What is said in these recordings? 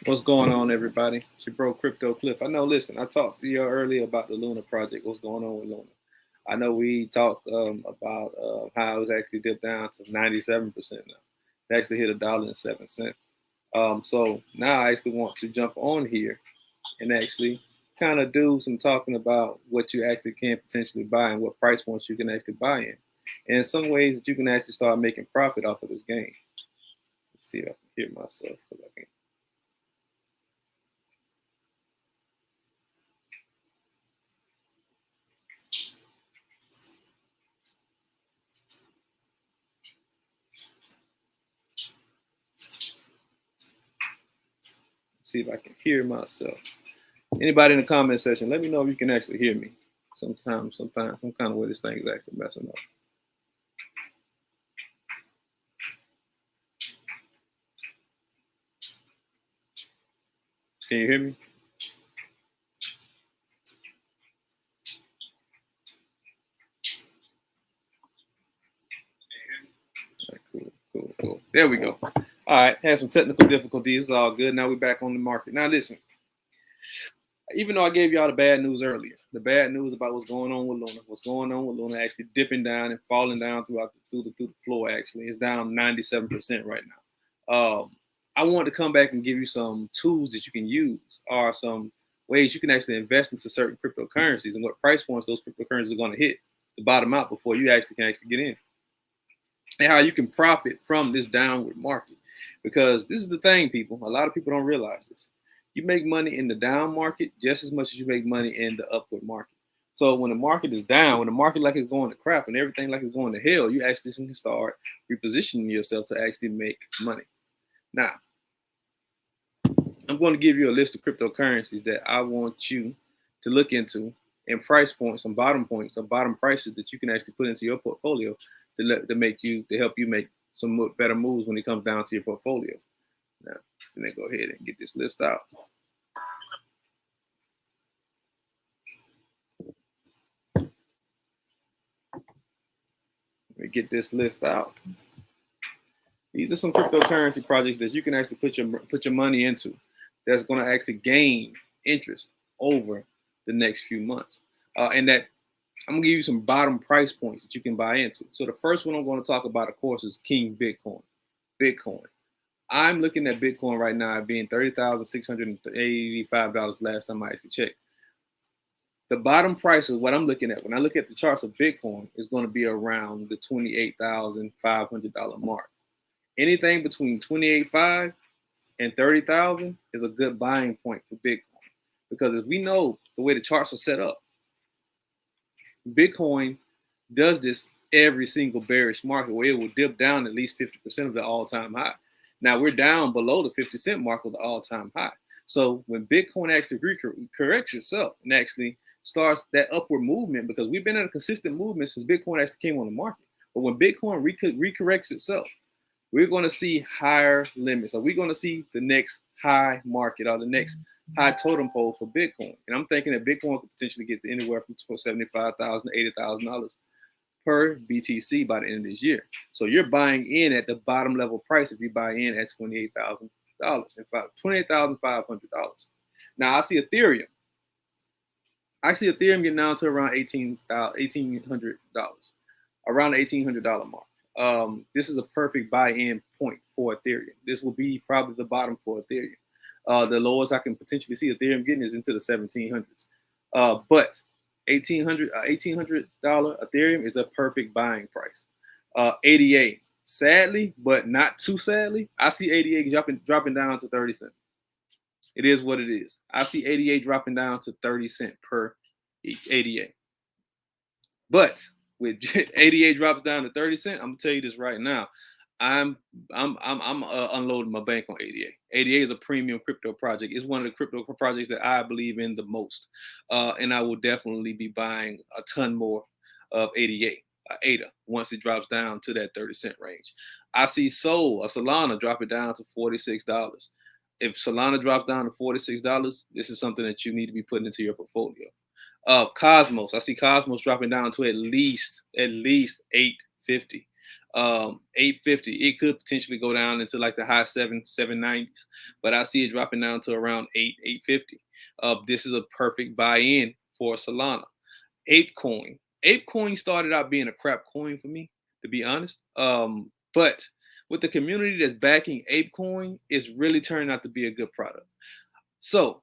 What's going on, everybody? It's your bro, Crypto Cliff. I know, listen, I talked to you earlier about the Luna project. What's going on with Luna? I know we talked about how it was actually dipped down to 97% now. It actually hit $1.07. So now I actually want to jump on here and actually kind of do some talking about what you actually can potentially buy and what price points you can actually buy in. And some ways that you can actually start making profit off of this game. Let's see if I can hear myself. I can see if I can hear myself. Anybody in the comment section, let me know if you can actually hear me. Sometimes, some kind of way this thing is actually messing up. Can you hear me? Right, cool. There we go. All right, had some technical difficulties. It's all good. Now we're back on the market. Now listen, even though I gave y'all the bad news earlier, the bad news about what's going on with Luna actually dipping down and falling down through the floor. Actually, it's down 97% right now. I want to come back and give you some tools that you can use, or some ways you can actually invest into certain cryptocurrencies and what price points those cryptocurrencies are going to hit to bottom out before you actually can actually get in, and how you can profit from this downward market. Because this is the thing, people. A lot of people don't realize this. You make money in the down market just as much as you make money in the upward market. So when the market is down, when the market like it's going to crap and everything like it's going to hell, you actually can start repositioning yourself to actually make money. Now, I'm going to give you a list of cryptocurrencies that I want you to look into, and price points, some bottom prices that you can actually put into your portfolio to help you make some better moves when it comes down to your portfolio. Now, let me go ahead and get this list out. Let me get this list out. These are some cryptocurrency projects that you can actually put your money into. That's going to actually gain interest over the next few months, and that I'm gonna give you some bottom price points that you can buy into. So the first one I'm going to talk about, of course, is King Bitcoin. Bitcoin. I'm looking at Bitcoin right now being $30,685 last time I actually checked. The bottom price is what I'm looking at when I look at the charts of Bitcoin is going to be around the $28,500 mark. Anything between $28,500 and $30,000 is a good buying point for Bitcoin, because as we know the way the charts are set up, Bitcoin does this every single bearish market where it will dip down at least 50% of the all-time high. Now we're down below the 50-cent mark of the all-time high. So when Bitcoin actually corrects itself and actually starts that upward movement, because we've been in a consistent movement since Bitcoin actually came on the market. But when Bitcoin recorrects itself, we're going to see higher limits. So we're going to see the next high market or the next high totem pole for Bitcoin. And I'm thinking that Bitcoin could potentially get to anywhere from $75,000 to $80,000 per BTC by the end of this year. So you're buying in at the bottom level price if you buy in at $28,000. In fact, $28,500. Now I see Ethereum. I see Ethereum getting down to around $1,800, around the $1,800 mark. This is a perfect buy-in point for Ethereum. This will be probably the bottom for Ethereum. The lowest I can potentially see Ethereum getting is into the 1700s. But $1,800 Ethereum is a perfect buying price. ADA, sadly, but not too sadly, I see ADA dropping down to 30 cents. It is what it is. I see ADA dropping down to 30 cents per ADA. But with ADA drops down to 30 cents, I'm gonna tell you this right now. I'm unloading my bank on ADA. ADA is a premium crypto project. It's one of the crypto projects that I believe in the most, and I will definitely be buying a ton more of ADA once it drops down to that 30-cent range. I see Solana drop it down to $46. If Solana drops down to $46, this is something that you need to be putting into your portfolio. Cosmos, I see Cosmos dropping down to at least 850. 850. It could potentially go down into like the high 790s, but I see it dropping down to around 850. This is a perfect buy-in for Solana. ApeCoin. ApeCoin started out being a crap coin for me, to be honest. But with the community that's backing ApeCoin, it's really turning out to be a good product. So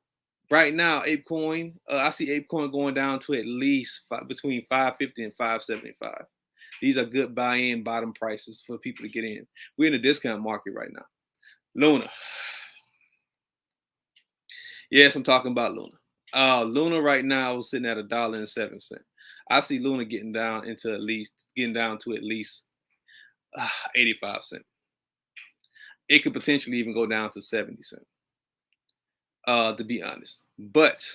right now, ApeCoin, I see ApeCoin going down to at least between 550 and 575. These are good buy-in bottom prices for people to get in. We're in a discount market right now. Luna. Yes, I'm talking about Luna. Luna right now is sitting at $1.07. I see Luna getting down to at least 85 cents. It could potentially even go down to 70 cents. To be honest. But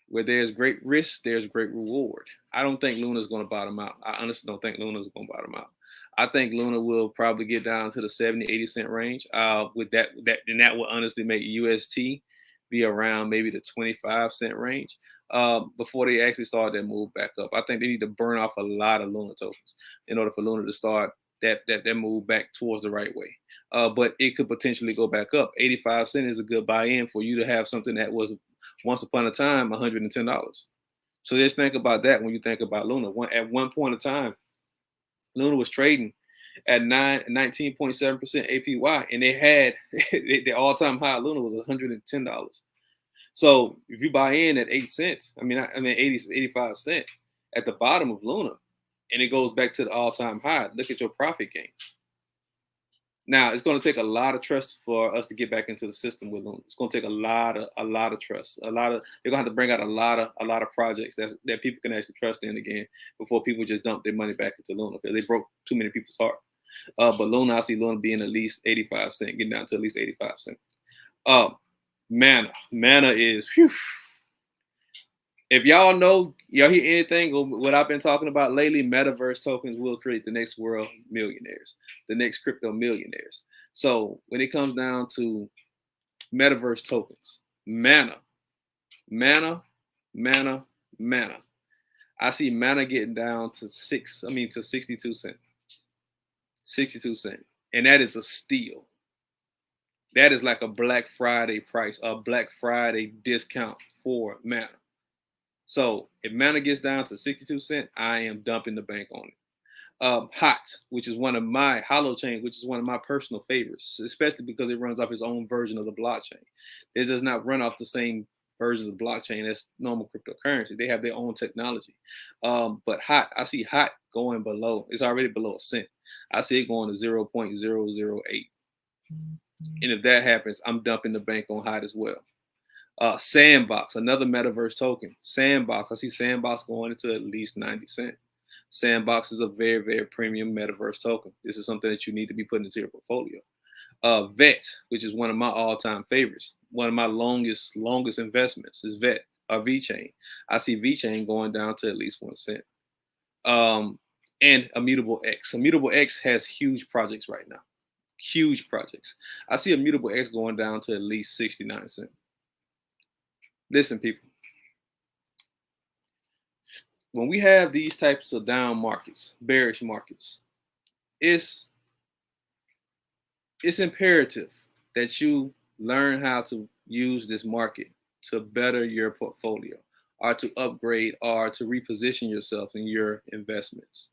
where there's great risk, there's great reward. I don't think Luna's going to bottom out. I honestly don't think Luna's going to bottom out. I think Luna will probably get down to the 70, 80 cent range. With that will honestly make UST be around maybe the 25 cent range before they actually start that move back up. I think they need to burn off a lot of Luna tokens in order for Luna to start that move back towards the right way. But it could potentially go back up. 85 cent is a good buy-in for you to have something that was once upon a time $110. So just think about that when you think about Luna. At one point in time, Luna was trading at 19.7% APY, and they had the all-time high. Luna was $110. So if you buy in at 8 cents, I mean 85 cents at the bottom of Luna, and it goes back to the all-time high, look at your profit gain. Now it's going to take a lot of trust for us to get back into the system with Luna. It's going to take a lot of trust. They're going to have to bring out a lot of projects that people can actually trust in again before people just dump their money back into Luna because they broke too many people's heart. But Luna, I see Luna being at least 85 cents, getting down to at least 85 cents. Mana is. Whew. If y'all hear anything or what I've been talking about lately, metaverse tokens will create the next world millionaires, the next crypto millionaires. So when it comes down to metaverse tokens, Mana, I see Mana getting down to 62 cents. 62 cents. And that is a steal. That is like a Black Friday price, a Black Friday discount for Mana. So if Mana gets down to 62 cents, I am dumping the bank on it. Hot, which is one of my Holochain, which is one of my personal favorites, especially because it runs off its own version of the blockchain. It does not run off the same versions of blockchain as normal cryptocurrency. They have their own technology. But Hot, I see Hot going below. It's already below a cent. I see it going to 0.008. And if that happens, I'm dumping the bank on Hot as well. Sandbox, another metaverse token. Sandbox, I see Sandbox going into at least 90 cents. Sandbox is a very, very premium metaverse token. This is something that you need to be putting into your portfolio. VET, which is one of my all-time favorites, one of my longest investments is VET or VeChain. I see VeChain going down to at least 1 cent. And Immutable X. Immutable X has huge projects right now. Huge projects. I see Immutable X going down to at least 69 cents. Listen, people, when we have these types of down markets, bearish markets, it's imperative that you learn how to use this market to better your portfolio or to upgrade or to reposition yourself in your investments.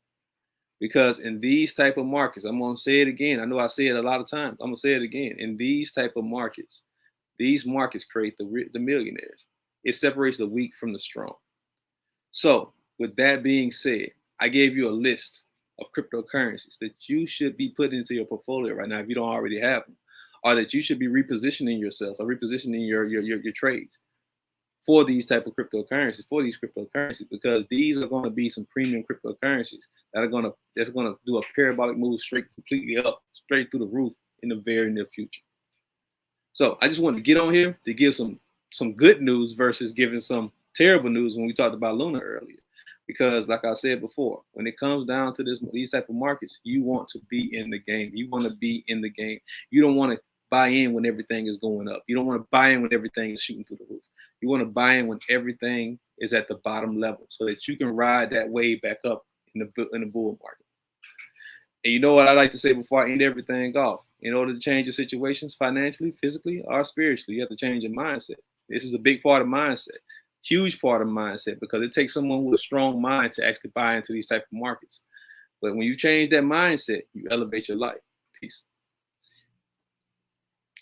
Because in these type of markets, I'm going to say it again. I know I say it a lot of times. I'm going to say it again. In these type of markets, these markets create the millionaires. It separates the weak from the strong. So with that being said, I gave you a list of cryptocurrencies that you should be putting into your portfolio right now if you don't already have them, or that you should be repositioning yourselves or repositioning your trades for these type of cryptocurrencies, because these are going to be some premium cryptocurrencies that's going to do a parabolic move completely up, straight through the roof in the very near future. So I just wanted to get on here to give some good news versus giving some terrible news when we talked about Luna earlier. Because like I said before, when it comes down to these type of markets, you want to be in the game. You want to be in the game. You don't want to buy in when everything is going up. You don't want to buy in when everything is shooting through the roof. You want to buy in when everything is at the bottom level so that you can ride that wave back up in the bull market. And you know what I like to say before I end everything off? In order to change your situations financially, physically, or spiritually, you have to change your mindset. This is a big part of mindset, huge part of mindset, because it takes someone with a strong mind to actually buy into these type of markets. But when you change that mindset, you elevate your life. Peace.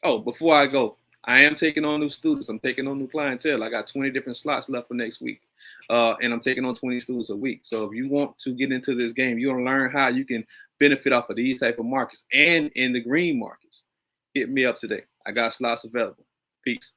Oh, before I go, I am taking on new students. I'm taking on new clientele. I got 20 different slots left for next week. And I'm taking on 20 students a week. So if you want to get into this game, you want to learn how you can benefit off of these type of markets and in the green markets, hit me up today. I got slots available. Peace.